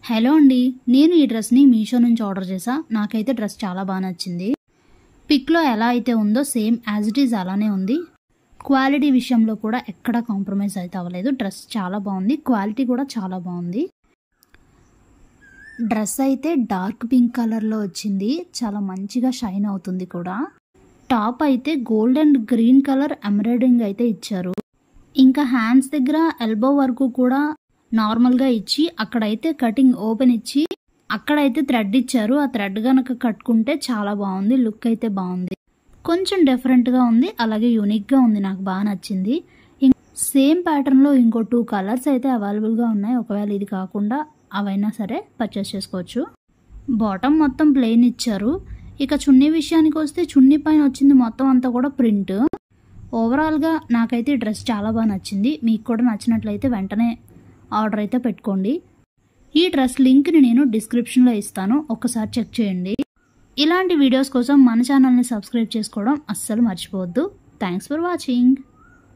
Hello అండి, నేను ఈ డ్రెస్ని మీషో నుంచి ఆర్డర్ చేశా. నాకైతే డ్రెస్ చాలా బాగా నచ్చింది. పిక్లో ఎలా అయితే ఉందో సేమ్ యాజ్ ఇట్ ఈజ్ అలానే ఉంది. క్వాలిటీ విషయంలో కూడా ఎక్కడా కాంప్రమైజ్ అయితే అవ్వలేదు. డ్రెస్ చాలా బాగుంది, క్వాలిటీ కూడా చాలా బాగుంది. డ్రెస్ అయితే డార్క్ పింక్ కలర్లో వచ్చింది, చాలా మంచిగా షైన్ అవుతుంది కూడా. టాప్ అయితే gold and green colour embroidering అయితే ఇచ్చారు. ఇంకా హ్యాండ్స్ దగ్గర ఎల్బో వరకు కూడా నార్మల్గా ఇచ్చి, అక్కడైతే కటింగ్ ఓపెన్ ఇచ్చి అక్కడైతే థ్రెడ్ ఇచ్చారు. ఆ థ్రెడ్ కనుక కట్టుకుంటే చాలా బాగుంది, లుక్ అయితే బాగుంది. కొంచెం డిఫరెంట్గా ఉంది, అలాగే యూనిక్గా ఉంది, నాకు బాగా నచ్చింది. సేమ్ ప్యాటర్న్లో ఇంకో 2 కలర్స్ అయితే అవైలబుల్గా ఉన్నాయి. ఒకవేళ ఇది కాకుండా అవైనా సరే పర్చేస్ చేసుకోవచ్చు. బాటమ్ మొత్తం ప్లెయిన్ ఇచ్చారు. ఇక చున్నీ విషయానికి వస్తే చున్నీ పైన వచ్చింది మొత్తం అంతా కూడా ప్రింట్. ఓవరాల్గా నాకైతే ఈ డ్రెస్ చాలా బాగా నచ్చింది. మీకు కూడా నచ్చినట్లయితే వెంటనే ఆర్డర్ అయితే పెట్టుకోండి. ఈ డ్రెస్ లింక్ని నేను డిస్క్రిప్షన్లో ఇస్తాను, ఒకసారి చెక్ చేయండి. ఇలాంటి వీడియోస్ కోసం మన ఛానల్ని సబ్స్క్రైబ్ చేసుకోవడం అస్సలు మర్చిపోవద్దు. Thanks for watching.